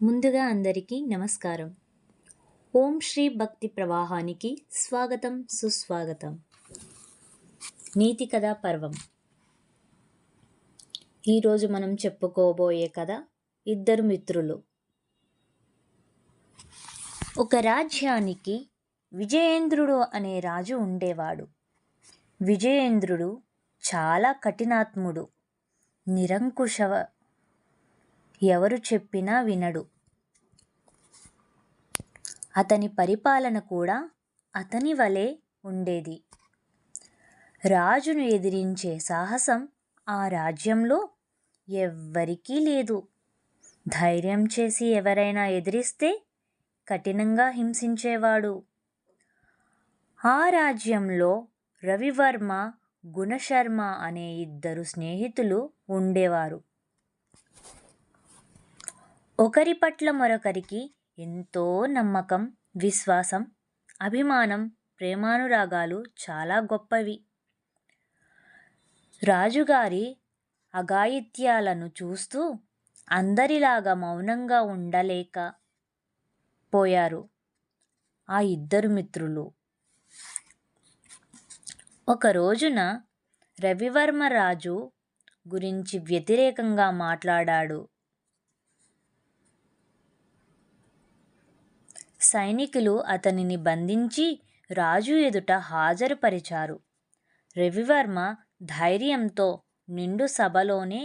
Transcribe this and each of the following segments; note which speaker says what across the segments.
Speaker 1: ముందుగా అందరికీ నమస్కారం. ఓం శ్రీ భక్తి ప్రవాహానికి స్వాగతం సుస్వాగతం. నీతి కథా పర్వం. ఈరోజు మనం చెప్పుకోబోయే కథ ఇద్దరు మిత్రులు. ఒక రాజ్యానికి విజయేంద్రుడు అనే రాజు ఉండేవాడు. విజయేంద్రుడు చాలా కఠినాత్ముడు, నిరంకుశ, ఎవరు చెప్పినా వినడు. అతని పరిపాలన కూడా అతని వలె ఉండేది. రాజును ఎదిరించే సాహసం ఆ రాజ్యంలో ఎవ్వరికీ లేదు. ధైర్యం చేసి ఎవరైనా ఎదిరిస్తే కఠినంగా హింసించేవాడు. ఆ రాజ్యంలో రవివర్మ, గుణశర్మ అనే ఇద్దరు స్నేహితులు ఉండేవారు. ఒకరి పట్ల మరొకరికి ఎంతో నమ్మకం, విశ్వాసం, అభిమానం, ప్రేమానురాగాలు చాలా గొప్పవి. రాజుగారి అఘాయిత్యాలను చూస్తూ అందరిలాగా మౌనంగా ఉండలేక పోయారు ఆ ఇద్దరు మిత్రులు. ఒక రోజున రవివర్మ రాజు గురించి వ్యతిరేకంగా మాట్లాడాడు. సైనికులు అతనిని బంధించి రాజు ఎదుట హాజరుపరిచారు. రవివర్మ ధైర్యంతో నిండు సభలోనే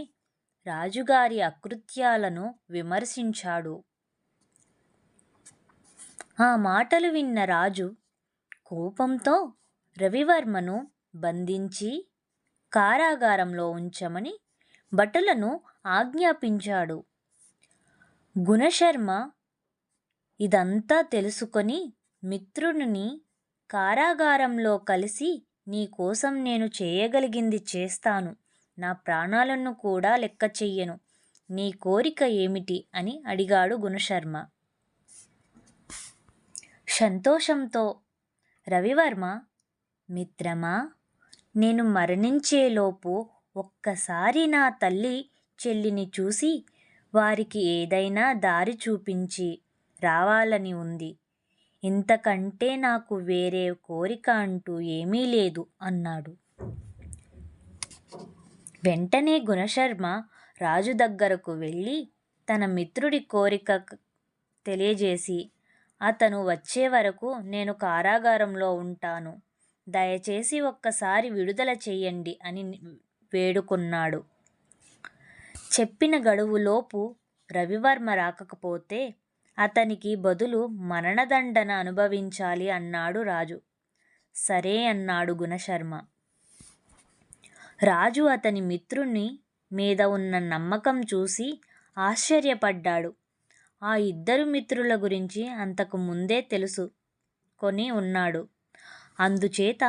Speaker 1: రాజుగారి అకృత్యాలను విమర్శించాడు. ఆ మాటలు విన్న రాజు కోపంతో రవివర్మను బంధించి కారాగారంలో ఉంచమని భటులను ఆజ్ఞాపించాడు. గుణశర్మ ఇదంతా తెలుసుకొని మిత్రుడిని కారాగారంలో కలిసి, నీ కోసం నేను చేయగలిగింది చేస్తాను, నా ప్రాణాలను కూడా లెక్క చెయ్యను, నీ కోరిక ఏమిటి అని అడిగాడు గుణశర్మ. సంతోషంతో రవివర్మ, మిత్రమా, నేను మరణించేలోపు ఒక్కసారి నా తల్లి చెల్లిని చూసి వారికి ఏదైనా దారి చూపించి రావాలని ఉంది. ఇంతకంటే నాకు వేరే కోరిక అంటూ ఏమీ లేదు అన్నాడు. వెంటనే గుణశర్మ రాజు దగ్గరకు వెళ్ళి తన మిత్రుడి కోరిక తెలియజేసి, అతను వచ్చే వరకు నేను కారాగారంలో ఉంటాను, దయచేసి ఒక్కసారి విడుదల చెయ్యండి అని వేడుకున్నాడు. చెప్పిన గడువులోపు రవివర్మ రాకపోతే అతనికి బదులు మరణదండన అనుభవించాలి అన్నాడు రాజు. సరే అన్నాడు గుణశర్మ. రాజు అతని మిత్రుని మీద ఉన్న నమ్మకం చూసి ఆశ్చర్యపడ్డాడు. ఆ ఇద్దరు మిత్రుల గురించి అంతకు ముందే తెలుసుకొని ఉన్నాడు. అందుచేత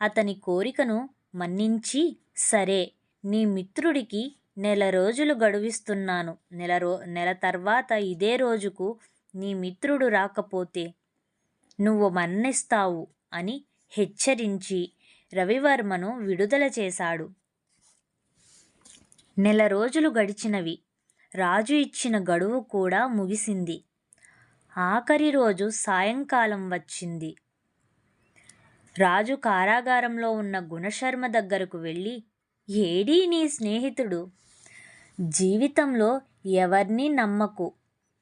Speaker 1: అతని కోరికను మన్నించి, సరే, నీ మిత్రుడికి 1 రోజులు గడువిస్తున్నాను. నెల తర్వాత ఇదే రోజుకు నీ మిత్రుడు రాకపోతే నువ్వు మరణిస్తావు అని హెచ్చరించి రవివర్మను విడుదల చేశాడు. 1 రోజులు గడిచినవి. రాజు ఇచ్చిన గడువు కూడా ముగిసింది. ఆఖరి రోజు సాయంకాలం వచ్చింది. రాజు కారాగారంలో ఉన్న గుణశర్మ దగ్గరకు వెళ్ళి, ఏడీ నీ స్నేహితుడు? జీవితంలో ఎవరినీ నమ్మకు.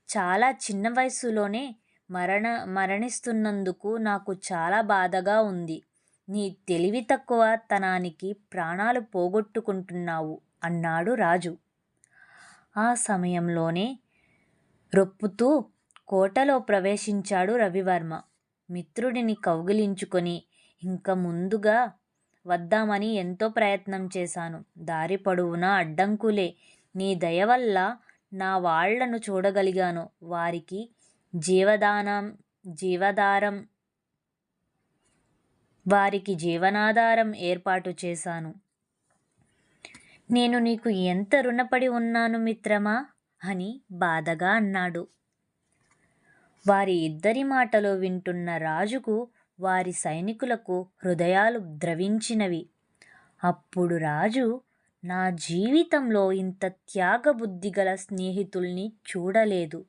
Speaker 1: చాలా చిన్న వయసులోనే మరణిస్తున్నందుకు నాకు చాలా బాధగా ఉంది. నీ తెలివి తక్కువ తనానికి ప్రాణాలు పోగొట్టుకుంటున్నావు అన్నాడు రాజు. ఆ సమయంలోనే రొప్పుతూ కోటలో ప్రవేశించాడు రవివర్మ. మిత్రుడిని కౌగిలించుకొని, ఇంక ముందుగా వద్దామని ఎంతో ప్రయత్నం చేశాను. దారి పొడవునా అడ్డంకులే. నీ దయ వల్ల నా వాళ్లను చూడగలిగాను. వారికి జీవనాధారం ఏర్పాటు చేశాను. నేను నీకు ఎంత రుణపడి ఉన్నాను మిత్రమా అని బాధగా అన్నాడు. వారి ఇద్దరి మాటలు వింటున్న రాజుకు, వారి సైనికులకు హృదయాలు ద్రవించినవి. అప్పుడు రాజు, నా జీవితంలో ఇంత త్యాగబుద్ధి గల స్నేహితుల్ని చూడలేదు.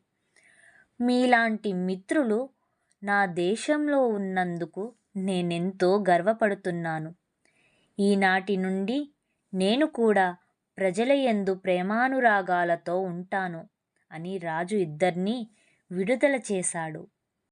Speaker 1: మీలాంటి మిత్రులు నా దేశంలో ఉన్నందుకు నేనెంతో గర్వపడుతున్నాను. ఈనాటి నుండి నేను కూడా ప్రజల యందు ప్రేమానురాగాలతో ఉంటాను అని రాజు ఇద్దరినీ విడుదల చేశాడు.